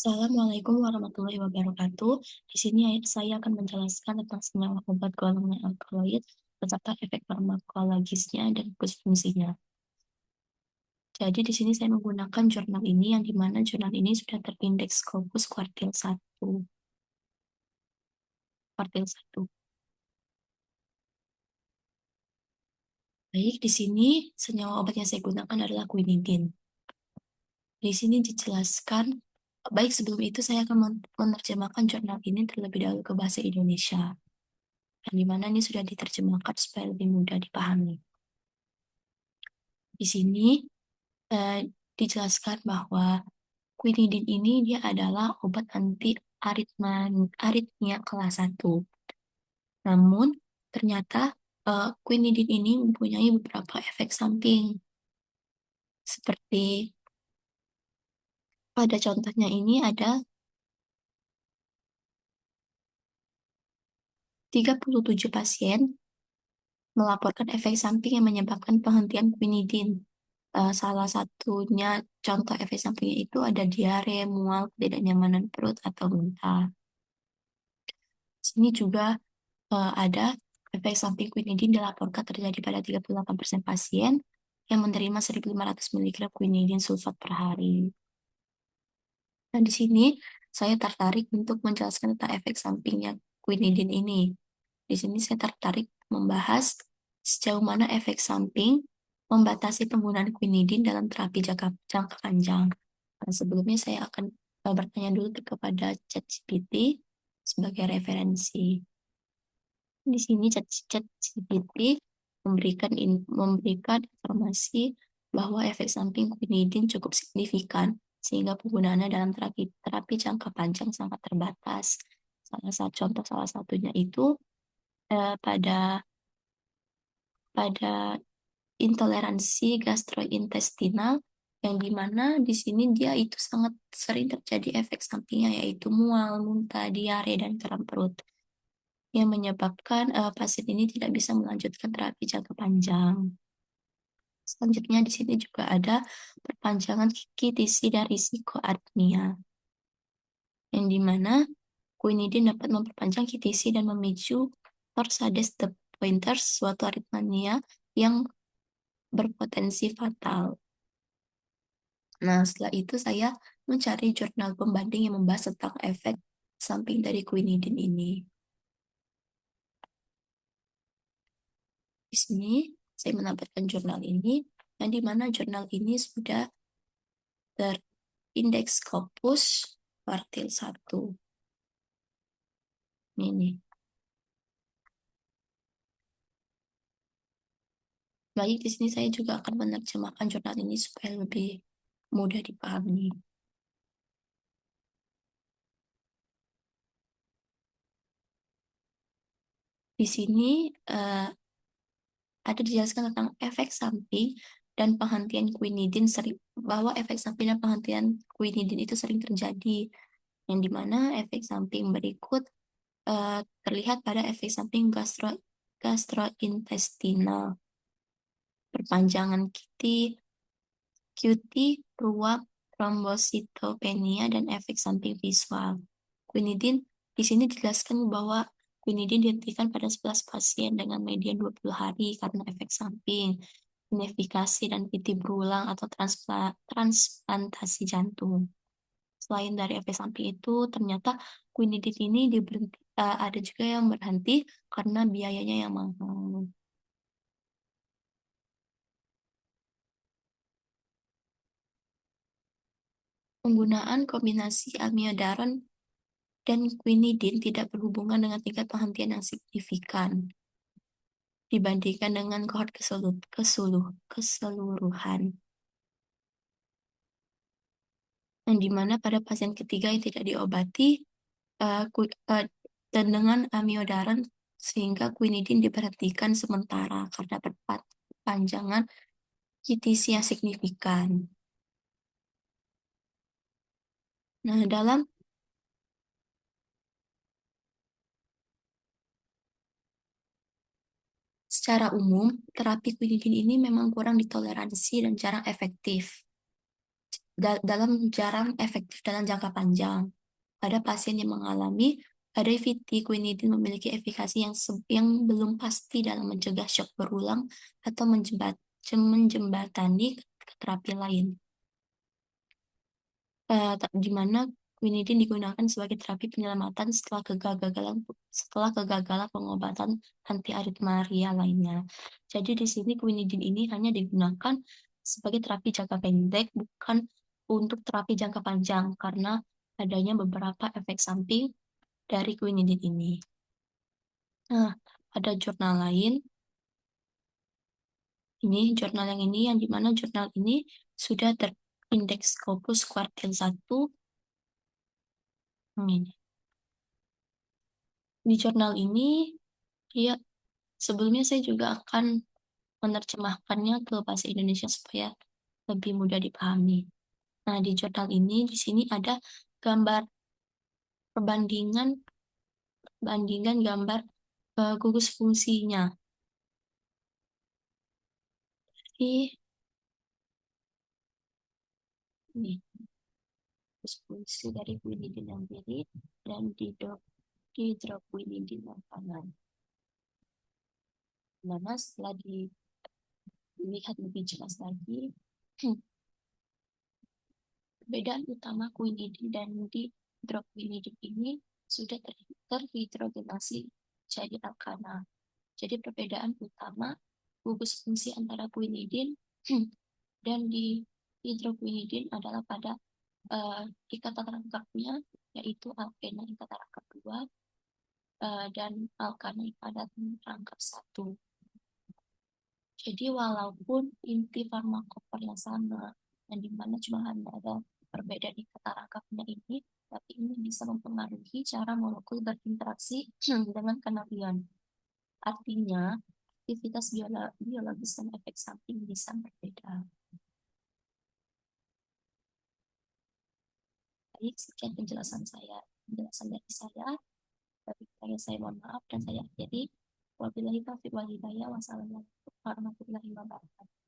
Assalamualaikum warahmatullahi wabarakatuh. Di sini saya akan menjelaskan tentang senyawa obat golongan alkaloid beserta efek farmakologisnya dan fungsinya. Jadi di sini saya menggunakan jurnal ini yang dimana jurnal ini sudah terindeks Scopus kuartil 1. Kuartil 1. Baik, di sini senyawa obat yang saya gunakan adalah quinidin. Di sini dijelaskan, baik sebelum itu saya akan menerjemahkan jurnal ini terlebih dahulu ke bahasa Indonesia, yang dimana ini sudah diterjemahkan supaya lebih mudah dipahami. Di sini eh, dijelaskan bahwa quinidin ini dia adalah obat anti aritmia kelas 1. Namun ternyata quinidin ini mempunyai beberapa efek samping seperti pada contohnya ini ada 37 pasien melaporkan efek samping yang menyebabkan penghentian quinidin. Salah satunya contoh efek sampingnya itu ada diare, mual, ketidaknyamanan perut, atau muntah. Sini juga ada efek samping quinidin dilaporkan terjadi pada 38% pasien yang menerima 1.500 mg quinidin sulfat per hari. Nah, di sini saya tertarik untuk menjelaskan tentang efek sampingnya quinidin ini. Di sini saya tertarik membahas sejauh mana efek samping membatasi penggunaan quinidin dalam terapi jangka panjang. Nah, sebelumnya saya akan bertanya dulu kepada ChatGPT sebagai referensi. Di sini ChatGPT memberikan informasi bahwa efek samping quinidin cukup signifikan sehingga penggunaannya dalam terapi jangka panjang sangat terbatas. Salah satunya itu pada intoleransi gastrointestinal yang dimana di sini dia itu sangat sering terjadi efek sampingnya yaitu mual, muntah, diare, dan kram perut yang menyebabkan pasien ini tidak bisa melanjutkan terapi jangka panjang. Selanjutnya di sini juga ada perpanjangan QTc dan risiko artmia, yang dimana quinidin dapat memperpanjang QTc dan memicu torsades de Pointes, suatu aritmia yang berpotensi fatal. Nah, setelah itu saya mencari jurnal pembanding yang membahas tentang efek samping dari quinidin ini. Di sini saya menampilkan jurnal ini, yang dimana jurnal ini sudah terindeks Scopus kuartil 1. Ini. Baik, di sini saya juga akan menerjemahkan jurnal ini supaya lebih mudah dipahami. Di sini ada dijelaskan tentang efek samping dan penghentian quinidin bahwa efek samping dan penghentian quinidin itu sering terjadi, yang dimana efek samping berikut terlihat pada efek samping gastrointestinal, perpanjangan QT, ruam, trombositopenia, dan efek samping visual. Quinidin di sini dijelaskan bahwa quinidin dihentikan pada 11 pasien dengan median 20 hari karena efek samping, inefikasi dan PT berulang atau transplantasi jantung. Selain dari efek samping itu, ternyata quinidin ini ada juga yang berhenti karena biayanya yang mahal. Penggunaan kombinasi amiodaron dan quinidin tidak berhubungan dengan tingkat penghentian yang signifikan dibandingkan dengan kohort keseluruhan. Yang dimana pada pasien ketiga yang tidak diobati dan dengan amiodaron sehingga quinidin diberhentikan sementara karena perpanjangan QTc yang signifikan. Nah, secara umum, terapi quinidin ini memang kurang ditoleransi dan jarang efektif. dalam jarang efektif dalam jangka panjang. Pada pasien yang mengalami RAVT, quinidin memiliki efikasi yang belum pasti dalam mencegah shock berulang atau menjembatani terapi lain. Di mana quinidin digunakan sebagai terapi penyelamatan setelah kegagalan pengobatan antiaritmaria lainnya. Jadi di sini quinidin ini hanya digunakan sebagai terapi jangka pendek, bukan untuk terapi jangka panjang karena adanya beberapa efek samping dari quinidin ini. Nah, ada jurnal lain. Ini jurnal yang dimana jurnal ini sudah terindeks Scopus kuartil 1. Ini. Di jurnal ini, ya, sebelumnya saya juga akan menerjemahkannya ke bahasa Indonesia supaya lebih mudah dipahami. Nah, di jurnal ini, di sini ada gambar perbandingan bandingan gambar gugus fungsinya. Jadi, ini gugus fungsi dari quinidin yang kiri dan dihidroquinidin yang kanan. Mana setelah dilihat lebih jelas lagi, perbedaan utama quinidin dan dihidroquinidin ini sudah terhidrogenasi jadi alkana. Jadi perbedaan utama gugus fungsi antara quinidin dan dihidroquinidin adalah pada ikatan rangkapnya, yaitu alkena ikatan rangkap 2 dan alkana ikatan rangkap 1. Jadi walaupun inti farmakofor yang sama, yang dimana cuma hanya ada perbedaan di kata rangkapnya ini, tapi ini bisa mempengaruhi cara molekul berinteraksi dengan kanalian. Artinya, aktivitas biologis dan efek samping bisa berbeda. Baik, sekian penjelasan dari saya. Bagi saya mohon maaf dan saya akhiri. Wabillahi taufiq wal hidayah. Wassalamualaikum warahmatullahi wabarakatuh.